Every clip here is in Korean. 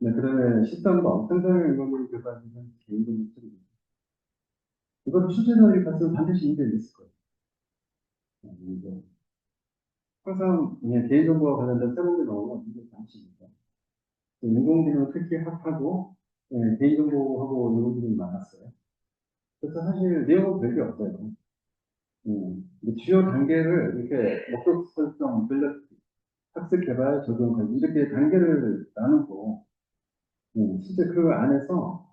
네, 그다음에 13번 생산형 인공지능 개발하는 개인정보 처리. 이걸 추진하기 갔으면 반드시 문제가 있을 거예요. 이제 항상 개인정보와 관련된 새로운 게 나오면 이게 잠시입니다. 인공지능은 특히 핫하고 개인정보하고 인공지능이 많았어요. 그래서 사실 내용은 별게 없어요. 주요 단계를 이렇게 목적 설정, 전략, 학습 개발, 적용, 관리 이렇게 단계를 나누고 실제 그 안에서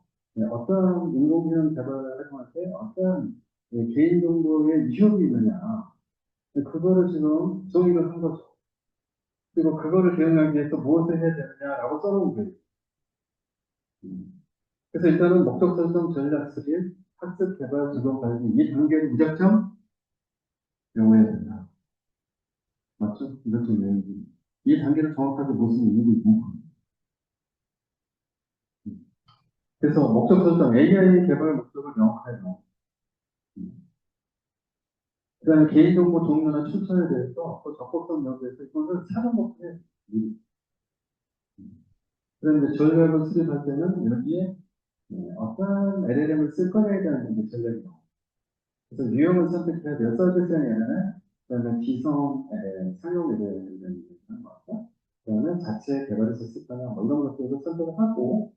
어떤 인공지능 개발을 활동할 때 어떤 개인정보의 위협이 있느냐 그거를 지금 정의를 한 거죠. 그리고 그거를 대응하기 위해서 무엇을 해야 되느냐라고 써놓은 거예요. 음. 그래서 일단은 목적 설정, 전략 수립, 학습 개발, 적용, 관리 이 단계를 무작정 배워야 된다. 맞죠? 이렇게 내용이. 이 단계를 정확하게 무슨 의미가 있는 거예요. 그래서 목적 설정, AI 개발 목적을 명확하게 넣어. 그 다음에 개인정보 종류나 출처에 대해서 또 적법성 여부에서 이거를 사전부터 해. 그런데 전략을 수립할 때는 여기에 어떤 LLM을 쓸 거냐에 대한 이제 전략이 나와요. 그래서 유형을 선택해야 돼요. 서비스형 LLM, 그다음에 기성 상용 LLM을 하는 것 같고, 그다음에 자체 개발해서 쓸 거냐, 뭐 이런 것들을 선택을 하고,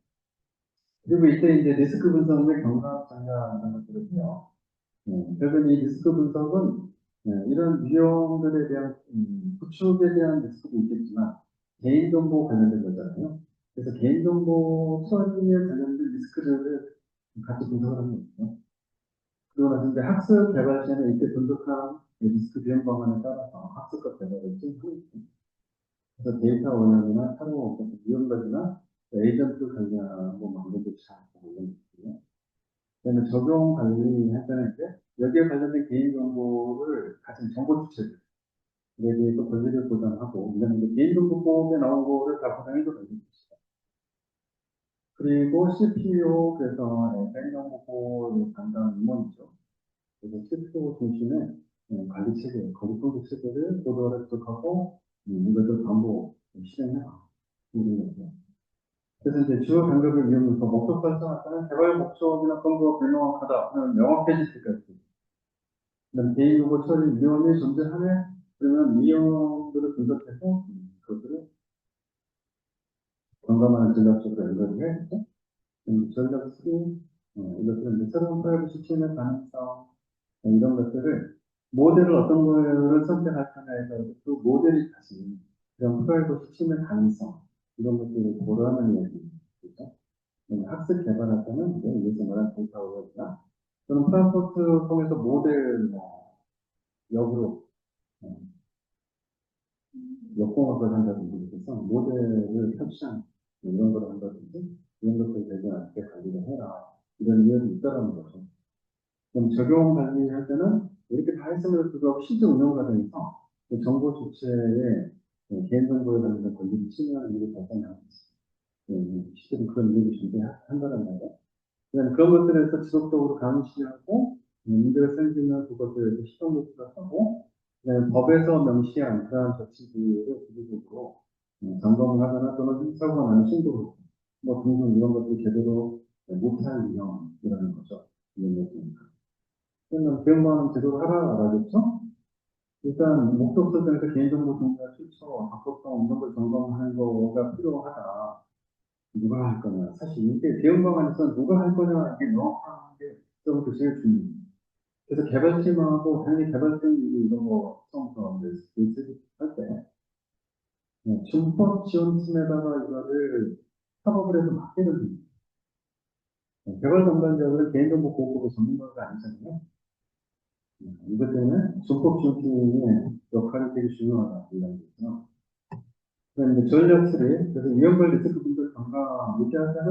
그리고 이때 이제 리스크 분석의 경감 전략 이런 것들을 해요. 결국 이 리스크 분석은 이런 유형들에 대한 구축에 대한 리스크도 있겠지만 개인정보 관련된 거잖아요. 그래서 개인정보 처리에 관련된 리스크들을 같이 분석을 하는 거죠. 그리고 나서 이제 학습 개발 시에는 이때 분석한 리스크 비용 방안에 따라서 학습과 개발을 진행하고 있죠. 그래서 데이터 원형이나 사용 위험까지나 에이전트 관리하고 뭐 이런 것도 잘 보고 이런 것들이요. 그다음에 적용 관리할 때는 이제 여기에 관련된 개인정보를 가진 정보 주체들에 대해서 권리를 보장하고, 이거는 이제 개인정보법에 나온 거를 다 보장해줘야 됩니다. 그리고 CPO, 그래서 개인정보보호 담당 임원이죠. 그래서 CPO 중심의 관리 체계, 거리통제 체계를 보도를 획득하고, 이것을 반복 실행해라. 그래서 이제 주요 단계를 이용해서 목적 설정할 때는 개발 목적이나 건거가 불명확하다. 명확해질 때까지. 그다음 개인정보 처리 위험이 존재하네. 그러면 위험들을 분석해서 그것들을 건강한 전략적으로 연결을 해. 전략 수립, 이것들은 이제 새로운 프라이버시 침해 가능성, 이런 것들을 모델을 어떤 거를 선택할 거냐에 따라서 그 모델이 가진 그런 프라이버시 침해 가능성, 이런 것들을 고려하는 이야기죠. 학습 개발할 때는 이제 여기서 말한 데이터 오버나 또는 프랑포트 통해서 모델 역으로 역공학을 한다든지 그래서 모델을 설치한 이런 걸 한다든지 이런 것들을 되지 않게 관리를 해라 이런 이유도 있다는 거죠. 그럼 적용 관리할 때는 이렇게 다 했음에도 불구하고 실제 운영 과정에서 그 정보 주체의 개인정보에 관련된 권리를 침해하는 일이 발생하고 있습니다. 실제로 그런 일이 존재한다는 거예요. 그런 것들에서 지속적으로 감시하고 문제가 생기면 그것들에서 시정 조치를 하고 법에서 명시한 그러한 조치들을 구체적으로 점검을 하거나 또는 사고가 나는 신고를 뭐 등등 이런 것들 제대로 못할 유형이라는 거죠. 이해되십니까? 그러면 비용만 제대로 하라 말하겠죠? 일단 목적 설정에서 개인정보 정보와 출처, 적법성 이런 걸 점검하는 거가 필요하다. 누가 할 거냐. 사실 이게 대응 방안에서 누가 할 거냐 이게 명확한 게 저부터 제일 중요해요. 그래서 개발팀하고 당연히 개발팀이 이런 거 처음부터 할 때, 준법 지원팀에다가 이거를 협업을 해서 맡기는 겁니다. 개발 담당자들은 개인정보 보호법 전문가가 아니잖아요. 이것 때문에 준법 지원팀의 역할이 되게 중요하다. 이런 거죠. 그다음에 이제 전략 수립, 그래서 위험관 리스크 분석 평가 이렇게 할 때는,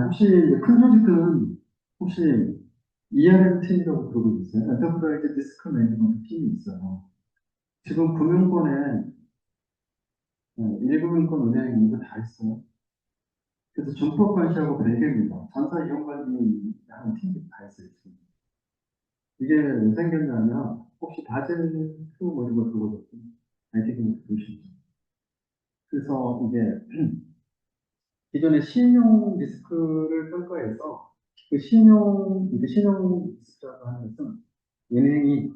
혹시 이제 큰 조직들은 혹시 ERM 팀이라고 부르고 있어요. 엔터프라이즈 리스크 매니지먼트 팀이 있어요. 지금 금융권에 1금융권 은행 이거 다 있어요. 그래서 준법 관시하고 별개입니다. 전사 이용 관리 하는 팀이 다 있어요. 지금. 이게 왜 생겼냐면 혹시 바젤 2뭐 이런 거 들어보셨어요? IT 기능 들으시죠? 그래서 이게 기존의 신용 리스크를 평가해서 그 신용 리스크라고 하는 것은 은행이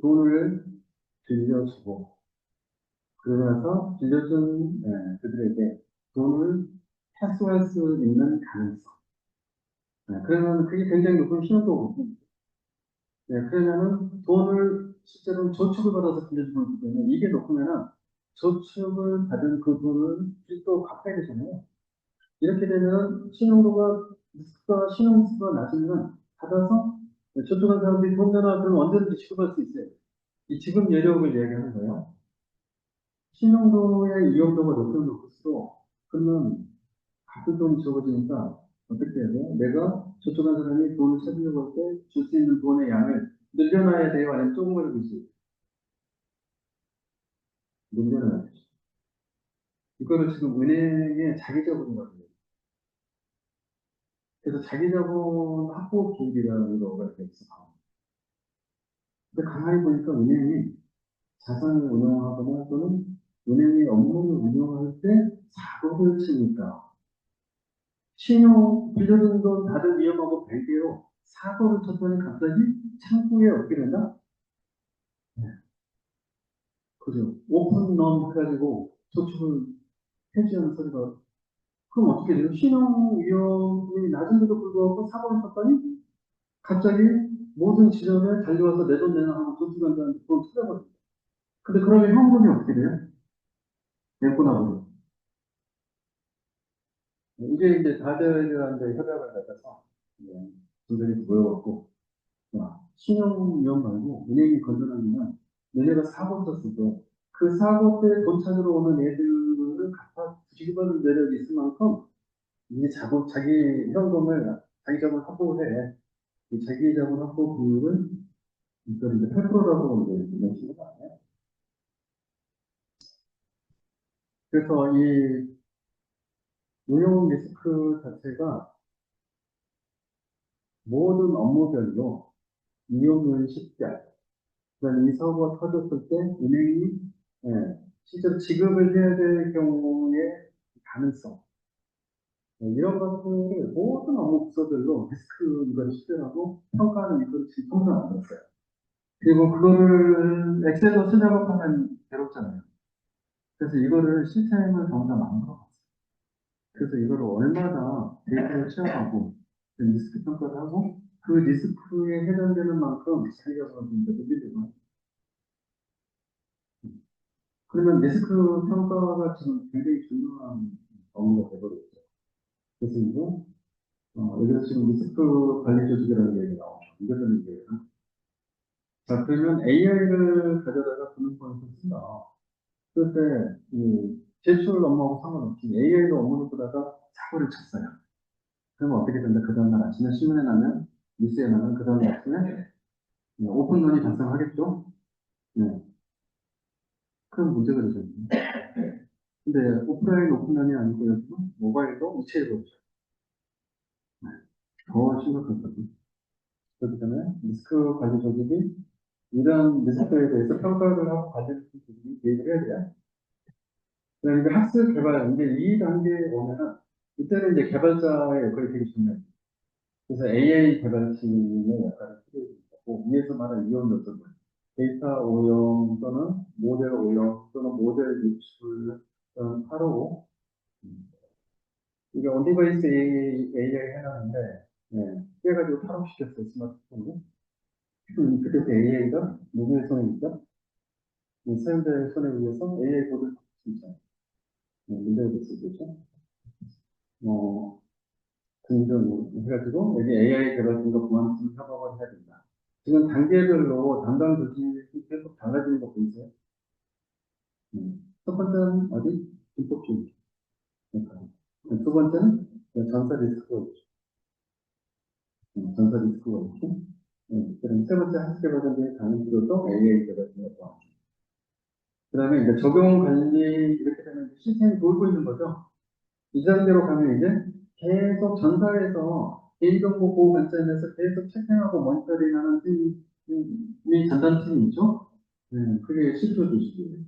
돈을 빌려주고 그러면서 빌려준 그들에게 돈을 회수할 수 있는 가능성. 그러면 그게 굉장히 높은 신용도거든요. 그러면은 돈을 실제로 저축을 받아서 빌려주고 있기 때문에 이게 높으면은 저축을 받은 그 돈을 또 갚아야 되잖아요. 이렇게 되면 신용 리스크가 낮으면 받아서 저축한 사람들이 돈 내놔 그러면 언제든지 지급할 수 있어요. 이 지급 여력을 이야기하는 거예요. 신용도의 이용도가 높으면 높을수록 그러면 갚을 돈이 적어지니까 어떻게 해야 돼요? 내가 저축한 사람이 돈을 찾으려고 할 때 줄 수 있는 돈의 양을 늘려놔야 돼요? 아니면 조금만 줄수 늘려놔야 돼요? 이거를 지금 은행의 자기자본이라고 해요. 그래서 자기자본 확보 비율이라는 거가 이렇게 있어. 근데 가만히 보니까 은행이 자산을 운영하거나 또는 은행의 업무를 운영할 때 사고를 치니까 신용 빌려준 돈 다들 위험하고 별개로 사고를 쳤더니 갑자기 창구에 어떻게 된다? 네. 그죠. 오픈런 해가지고 저축을 해지하는 소리가 그럼 어떻게 돼요? 신용 위험이 낮은데도 불구하고 사고를 쳤더니 갑자기 모든 지점에 달려와서 내 돈 내놔 하고 저축한다는 돈 찾아버려요. 근데 그러면 현금이 어떻게 돼요? 내보나버려. 이게 이제 다들한테 협약을 갖다서 분들이 모여갖고 신용 위험 말고 은행이 건전하면 얘네가 사고 쳤을 때 그 사고 때 돈 찾으러 오는 애들을 갖다 지급하는 매력이 있을 만큼 이게 자기 현금을 자기 자본 확보를 해. 이 자기 자본 확보 비율을 이걸 이제 8%라고 이제 명시한 거 아니에요? 그래서 이 운용 리스크 자체가 모든 업무별로 이용률 10대 그러니까 이 사고가 터졌을 때 은행이 실제로 지급을 해야 될 경우의 가능성 이런 것들을 모든 업무 부서별로 리스크 이걸 식별하고 평가하는 이걸 지금 통상 안 됐어요. 그리고 그거를 엑셀로 쓰려고 하면 괴롭잖아요. 그래서 이거를 시스템을 전부 다 만들어 봤어요. 그래서 이거를 얼마나 데이터를 취합하고 그 리스크 평가를 하고 그 리스크에 해당되는 만큼 자기가 보는 데도 밀리고 그러면 리스크 평가가 지금 굉장히 중요한 업무가 되버렸죠. 그래서 이제 여기서 지금 리스크 관리 조직이라는 얘기가 나오죠. 이것은 이제 자 그러면 AI를 가져다가 부는 포인트를 쓴다. 그럴 때 이 제출 업무하고 상관없이 AI로 업무를 보다가 사고를 쳤어요. 그러면 어떻게 된다? 그 다음날 아침에 신문에 나면 뉴스에 나면 그 다음날 아침에 오픈런이 발생하겠죠? 네. 큰 문제가 되죠. 근데 오프라인 오픈런이 아니고 요즘은 모바일도 우체로 오죠. 더 심각하거든요. 그렇기 때문에 리스크 관리 조직이 이런 리스크에 대해서 평가를 하고 관리를 조직이 계획을 해야 돼요. 그다음에 학습 개발, 이제 이 단계에 오면은 이때는 이제 개발자의 역할이 되게 중요해요. 그래서 AI 개발팀의 역할을 필요하고 위에서 말한 이온 요소들, 데이터 오염 또는 모델 오염 또는 모델 유출 또는 타로 이게 온디바이스 AI 해놨는데 그래가지고 탈옥시켰어요 스마트폰을. 그때 AI가 누구의 손에 있죠? 사용자의 손에 의해서 AI 코드를 진짜 문제가 됐을 때죠. 등등 해가지고 여기 AI 개발팀과 보안팀 협업을 해야 된다. 지금 단계별로 담당 조직이 계속 달라지는 거 보이세요? 첫 번째는 어디? 김포팀. 두 번째는 전사 리스크가 있죠. 전사 리스크가 있고. 그럼 세 번째 학습 개발자들의 강의로도 AI 개발팀과 보안팀. 그 다음에 이제 적용 관리 이렇게 되면 시스템이 돌고 있는 거죠. 이 단계로 가면 이제 계속 전사에서 개인정보 보호 관점에서 계속 체크하고 모니터링하는 팀이 전담팀이 있죠. 그게 CTO 주식이에요.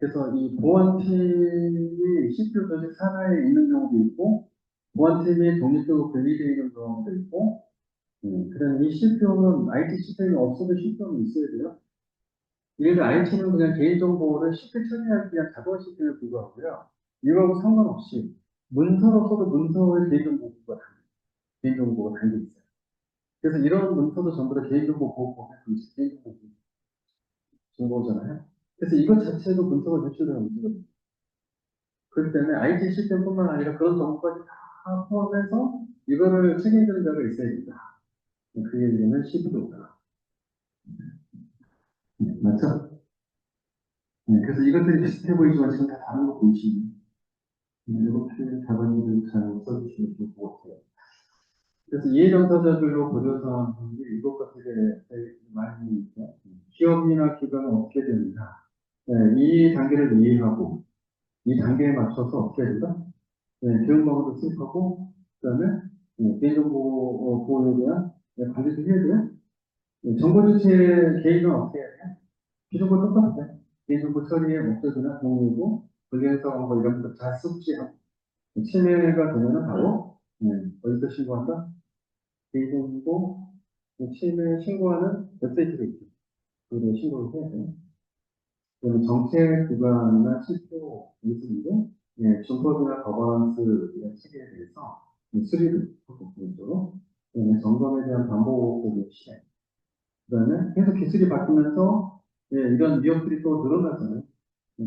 그래서 이 보안팀이 CPU 조직 산하에 있는 경우도 있고, 보안팀이 독립적으로 분리되어 있는 경우도 있고, 그다음에 이 CPU는 IT 시스템이 없어도 CPU는 있어야 돼요. 예를 들어 IT는 그냥 개인정보를 쉽게 처리하기 위한 자동 시스템에 불과하고요. 이거하고 상관없이 문서로서도 문서의 개인정보가 담겨 있어요. 그래서 이런 문서도 전부 다 개인정보 보호법에 개인정보 정보잖아요. 그래서 이것 자체도 문서가 제출되는 문제거든요. 그렇기 때문에 IT 시스템뿐만 아니라 그런 정보까지 다 포함해서 이거를 책임지는 자가 있어야 된다. 그 얘기는 CPU다. 맞죠? 그래서 이것들이 비슷해 보이지만 지금 다 다른 거 보이시죠? 이렇게 답안지를 잘 써주시면 좋을 것 같아요. 그래서 이해정사자들로 고려사항 게 이것과 되게 많이 있죠. 기업이나 기관은 어떻게 됩니다. 이 단계를 이해하고 이 단계에 맞춰서 어떻게 해야 된다? 교육망도 수립하고 그다음에 개인정보 보호에 대한 관리도 해야 돼요. 정보 주체 개인은 어떻게 해야 돼요? 기존과 똑같아요. 개인정보 처리의 목적이나 동의고 권리행사관 뭐 이런 것들 잘 숙지하고 침해가 되면은 바로 어디서 신고한다? 개인정보 침해 신고하는 웹사이트가 있죠. 그걸 신고를 해야 돼요. 그다음에 정책 기관이나 실효 기술인데 준법이나 거버넌스 이런 체계에 대해서 수립을 하고 기본적으로 그다음에 점검에 대한 반복적인 시행 그다음에 계속 기술이 바뀌면서 이런 위협들이 또 늘어나잖아요.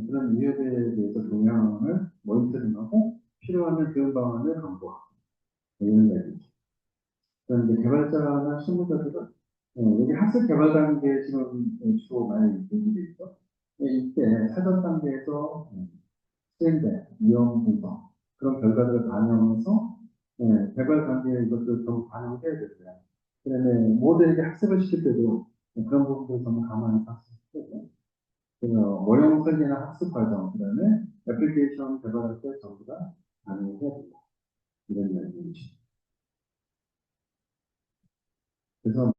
그런 위협에 대해서 동향을 모니터링하고 필요하면 대응 방안을 강구하고 이런 이야기죠. 그다음에 이제 개발자나 실무자들은 여기 학습 개발 단계에 지금 주로 많이 얘기돼 있죠. 이때 사전 단계에서 수행된 위험 분석 그런 결과들을 반영해서 개발 단계에 이것을 좀 반영해야 되고요. 그다음에 모델에게 학습을 시킬 때도 그런 부분들 좀 감안해서 학습시키고 모형 설계나 학습 과정 그다음에 애플리케이션 개발할 때 전부 다 반영해야 된다. 이런 이야기죠. 그래서